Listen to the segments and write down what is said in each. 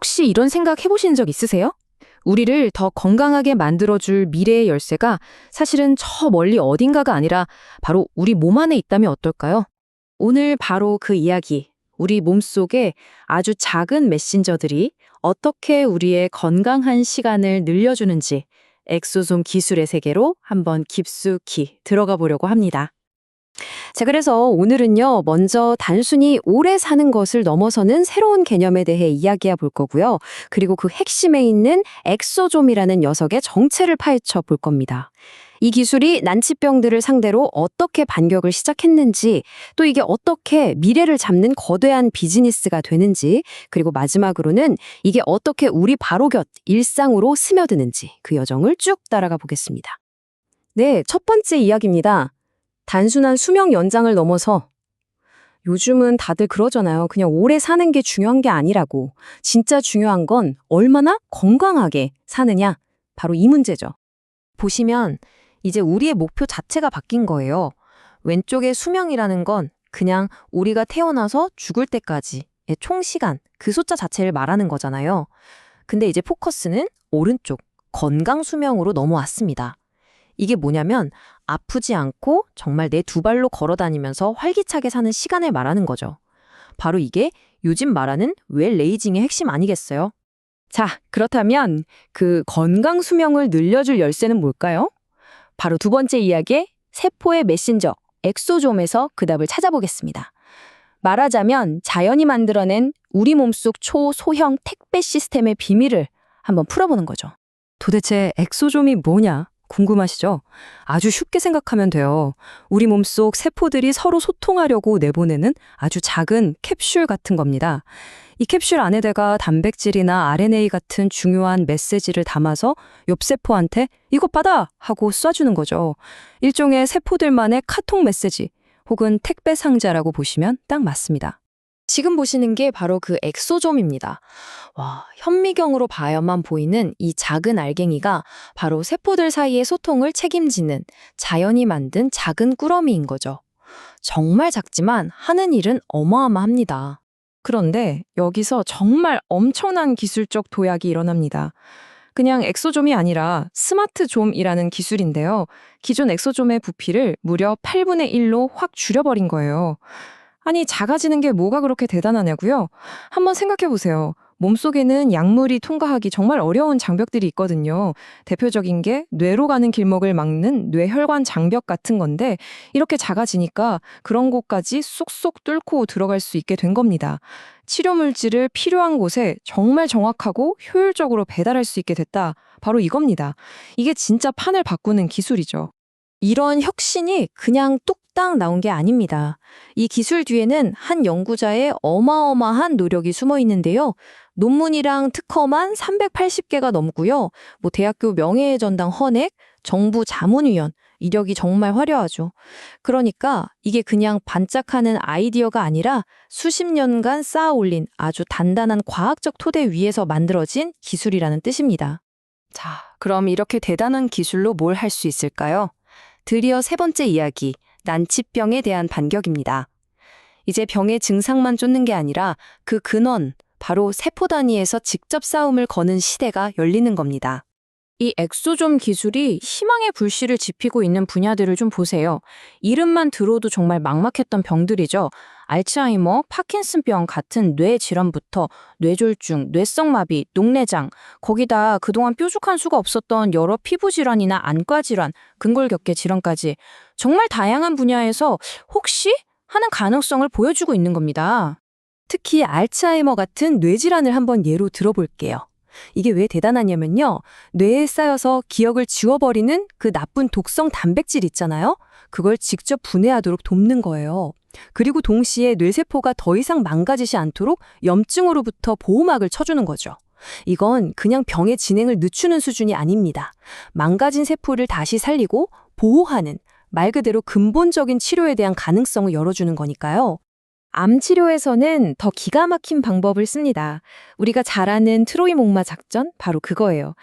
혹시 이런 생각 해보신 적 있으세요? 우리를 더 건강하게 만들어줄 미래의 열쇠가 사실은 저 멀리 어딘가가 아니라 바로 우리 몸 안에 있다면 어떨까요? 오늘 바로 그 이야기, 우리 몸속에 아주 작은 메신저들이 어떻게 우리의 건강한 시간을 늘려주는지 엑소솜 기술의 세계로 한번 깊숙이 들어가 보려고 합니다. 자, 그래서 오늘은요, 먼저 단순히 오래 사는 것을 넘어서는 새로운 개념에 대해 이야기해 볼 거고요. 그리고 그 핵심에 있는 엑소좀이라는 녀석의 정체를 파헤쳐 볼 겁니다. 이 기술이 난치병들을 상대로 어떻게 반격을 시작했는지, 또 이게 어떻게 미래를 잡는 거대한 비즈니스가 되는지, 그리고 마지막으로는 이게 어떻게 우리 바로 곁 일상으로 스며드는지 그 여정을 쭉 따라가 보겠습니다. 네, 첫 번째 이야기입니다. 단순한 수명 연장을 넘어서 요즘은 다들 그러잖아요. 그냥 오래 사는 게 중요한 게 아니라고. 진짜 중요한 건 얼마나 건강하게 사느냐. 바로 이 문제죠. 보시면 이제 우리의 목표 자체가 바뀐 거예요. 왼쪽의 수명이라는 건 그냥 우리가 태어나서 죽을 때까지의 총 시간, 그 숫자 자체를 말하는 거잖아요. 근데 이제 포커스는 오른쪽, 건강 수명으로 넘어왔습니다. 이게 뭐냐면 아프지 않고 정말 내 두 발로 걸어 다니면서 활기차게 사는 시간을 말하는 거죠. 바로 이게 요즘 말하는 웰레이징의 핵심 아니겠어요? 자, 그렇다면 그 건강 수명을 늘려줄 열쇠는 뭘까요? 바로 두 번째 이야기의 세포의 메신저, 엑소좀에서 그 답을 찾아보겠습니다. 말하자면 자연이 만들어낸 우리 몸속 초소형 택배 시스템의 비밀을 한번 풀어보는 거죠. 도대체 엑소좀이 뭐냐? 궁금하시죠? 아주 쉽게 생각하면 돼요. 우리 몸속 세포들이 서로 소통하려고 내보내는 아주 작은 캡슐 같은 겁니다. 이 캡슐 안에다가 단백질이나 RNA 같은 중요한 메시지를 담아서 옆 세포한테 이것 받아! 하고 쏴주는 거죠. 일종의 세포들만의 카톡 메시지 혹은 택배 상자라고 보시면 딱 맞습니다. 지금 보시는 게 바로 그 엑소좀입니다. 와, 현미경으로 봐야만 보이는 이 작은 알갱이가 바로 세포들 사이의 소통을 책임지는 자연이 만든 작은 꾸러미인 거죠. 정말 작지만 하는 일은 어마어마합니다. 그런데 여기서 정말 엄청난 기술적 도약이 일어납니다. 그냥 엑소좀이 아니라 스마트좀이라는 기술인데요. 기존 엑소좀의 부피를 무려 8분의 1로 확 줄여버린 거예요. 아니, 작아지는 게 뭐가 그렇게 대단하냐고요? 한번 생각해 보세요. 몸속에는 약물이 통과하기 정말 어려운 장벽들이 있거든요. 대표적인 게 뇌로 가는 길목을 막는 뇌혈관 장벽 같은 건데 이렇게 작아지니까 그런 곳까지 쏙쏙 뚫고 들어갈 수 있게 된 겁니다. 치료 물질을 필요한 곳에 정말 정확하고 효율적으로 배달할 수 있게 됐다. 바로 이겁니다. 이게 진짜 판을 바꾸는 기술이죠. 이런 혁신이 그냥 뚝딱 나온 게 아닙니다. 이 기술 뒤에는 한 연구자의 어마어마한 노력이 숨어 있는데요. 논문이랑 특허만 380개가 넘고요. 대학교 명예의 전당 헌액, 정부 자문위원, 이력이 정말 화려하죠. 그러니까 이게 그냥 반짝하는 아이디어가 아니라 수십 년간 쌓아 올린 아주 단단한 과학적 토대 위에서 만들어진 기술이라는 뜻입니다. 자, 그럼 이렇게 대단한 기술로 뭘 할 수 있을까요? 드디어 세 번째 이야기, 난치병에 대한 반격입니다. 이제 병의 증상만 쫓는 게 아니라 그 근원, 바로 세포 단위에서 직접 싸움을 거는 시대가 열리는 겁니다. 이 엑소좀 기술이 희망의 불씨를 지피고 있는 분야들을 좀 보세요. 이름만 들어도 정말 막막했던 병들이죠. 알츠하이머, 파킨슨병 같은 뇌 질환부터 뇌졸중, 뇌성마비, 녹내장, 거기다 그동안 뾰족한 수가 없었던 여러 피부 질환이나 안과 질환, 근골격계 질환까지 정말 다양한 분야에서 혹시 하는 가능성을 보여주고 있는 겁니다. 특히 알츠하이머 같은 뇌질환을 한번 예로 들어볼게요. 이게 왜 대단하냐면요. 뇌에 쌓여서 기억을 지워버리는 그 나쁜 독성 단백질 있잖아요. 그걸 직접 분해하도록 돕는 거예요. 그리고 동시에 뇌세포가 더 이상 망가지지 않도록 염증으로부터 보호막을 쳐주는 거죠. 이건 그냥 병의 진행을 늦추는 수준이 아닙니다. 망가진 세포를 다시 살리고 보호하는 말 그대로 근본적인 치료에 대한 가능성을 열어주는 거니까요. 암 치료에서는 더 기가 막힌 방법을 씁니다. 우리가 잘 아는 트로이 목마 작전? 바로 그거예요.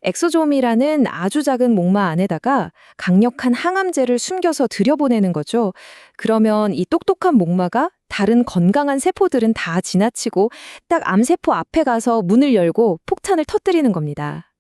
엑소좀이라는 아주 작은 목마 안에다가 강력한 항암제를 숨겨서 들여보내는 거죠. 그러면 이 똑똑한 목마가 다른 건강한 세포들은 다 지나치고 딱 암세포 앞에 가서 문을 열고 폭탄을 터뜨리는 겁니다.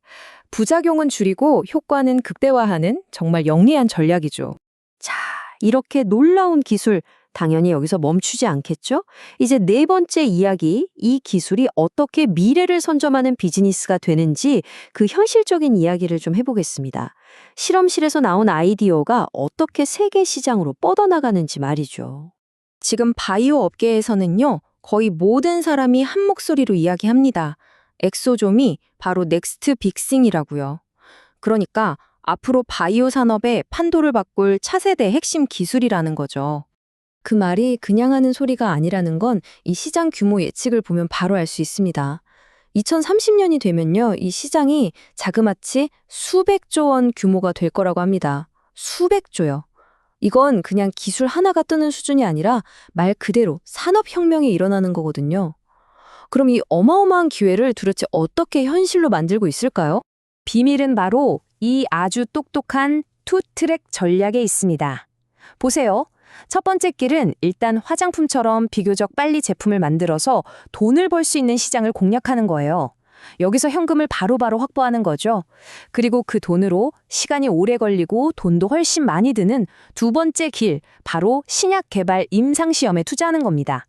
부작용은 줄이고 효과는 극대화하는 정말 영리한 전략이죠. 자, 이렇게 놀라운 기술, 당연히 여기서 멈추지 않겠죠? 이제 네 번째 이야기, 이 기술이 어떻게 미래를 선점하는 비즈니스가 되는지 그 현실적인 이야기를 좀 해보겠습니다. 실험실에서 나온 아이디어가 어떻게 세계 시장으로 뻗어나가는지 말이죠. 지금 바이오 업계에서는요, 거의 모든 사람이 한 목소리로 이야기합니다. 엑소좀이 바로 넥스트 빅싱이라고요. 그러니까 앞으로 바이오 산업의 판도를 바꿀 차세대 핵심 기술이라는 거죠. 그 말이 그냥 하는 소리가 아니라는 건 이 시장 규모 예측을 보면 바로 알 수 있습니다. 2030년이 되면요, 이 시장이 자그마치 수백조 원 규모가 될 거라고 합니다. 수백조요. 이건 그냥 기술 하나가 뜨는 수준이 아니라 말 그대로 산업혁명이 일어나는 거거든요. 그럼 이 어마어마한 기회를 도대체 어떻게 현실로 만들고 있을까요? 비밀은 바로 이 아주 똑똑한 투트랙 전략에 있습니다. 보세요. 첫 번째 길은 일단 화장품처럼 비교적 빨리 제품을 만들어서 돈을 벌 수 있는 시장을 공략하는 거예요. 여기서 현금을 바로바로 확보하는 거죠. 그리고 그 돈으로 시간이 오래 걸리고 돈도 훨씬 많이 드는 두 번째 길, 바로 신약 개발 임상시험에 투자하는 겁니다.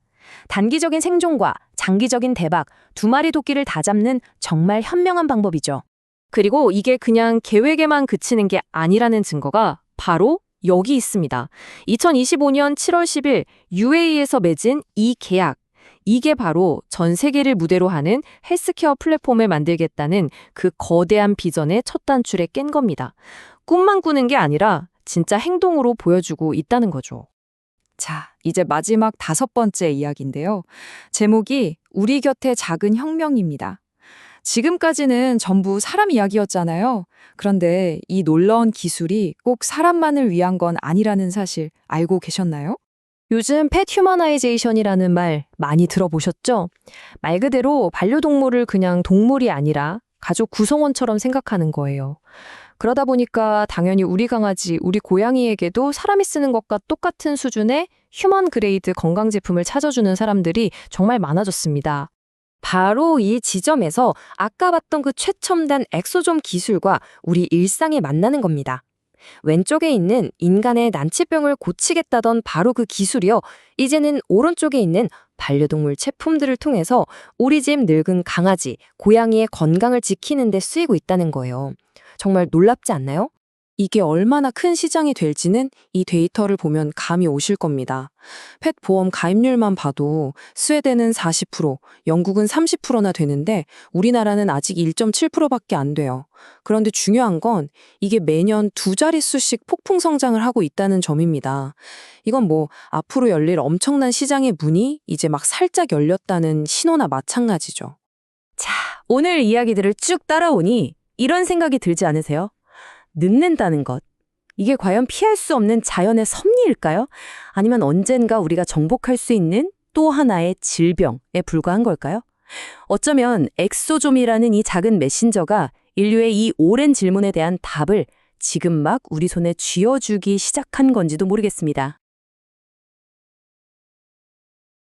단기적인 생존과 장기적인 대박, 두 마리 토끼를 다 잡는 정말 현명한 방법이죠. 그리고 이게 그냥 계획에만 그치는 게 아니라는 증거가 바로 여기 있습니다. 2025년 7월 10일 UAE에서 맺은 이 계약. 이게 바로 전 세계를 무대로 하는 헬스케어 플랫폼을 만들겠다는 그 거대한 비전의 첫 단추를 깬 겁니다. 꿈만 꾸는 게 아니라 진짜 행동으로 보여주고 있다는 거죠. 자, 이제 마지막 다섯 번째 이야기인데요. 제목이 우리 곁의 작은 혁명입니다. 지금까지는 전부 사람 이야기였잖아요. 그런데 이 놀라운 기술이 꼭 사람만을 위한 건 아니라는 사실 알고 계셨나요? 요즘 펫 휴머나이제이션이라는 말 많이 들어보셨죠? 말 그대로 반려동물을 그냥 동물이 아니라 가족 구성원처럼 생각하는 거예요. 그러다 보니까 당연히 우리 강아지, 우리 고양이에게도 사람이 쓰는 것과 똑같은 수준의 휴먼 그레이드 건강 제품을 찾아주는 사람들이 정말 많아졌습니다. 바로 이 지점에서 아까 봤던 그 최첨단 엑소좀 기술과 우리 일상에 만나는 겁니다. 왼쪽에 있는 인간의 난치병을 고치겠다던 바로 그 기술이요. 이제는 오른쪽에 있는 반려동물 제품들을 통해서 우리 집 늙은 강아지, 고양이의 건강을 지키는 데 쓰이고 있다는 거예요. 정말 놀랍지 않나요? 이게 얼마나 큰 시장이 될지는 이 데이터를 보면 감이 오실 겁니다. 펫 보험 가입률만 봐도 스웨덴은 40%, 영국은 30%나 되는데 우리나라는 아직 1.7%밖에 안 돼요. 그런데 중요한 건 이게 매년 두 자릿수씩 폭풍 성장을 하고 있다는 점입니다. 이건 뭐 앞으로 열릴 엄청난 시장의 문이 이제 막 살짝 열렸다는 신호나 마찬가지죠. 자, 오늘 이야기들을 쭉 따라오니 이런 생각이 들지 않으세요? 늙는다는 것. 이게 과연 피할 수 없는 자연의 섭리일까요? 아니면 언젠가 우리가 정복할 수 있는 또 하나의 질병에 불과한 걸까요? 어쩌면 엑소좀이라는 이 작은 메신저가 인류의 이 오랜 질문에 대한 답을 지금 막 우리 손에 쥐어주기 시작한 건지도 모르겠습니다.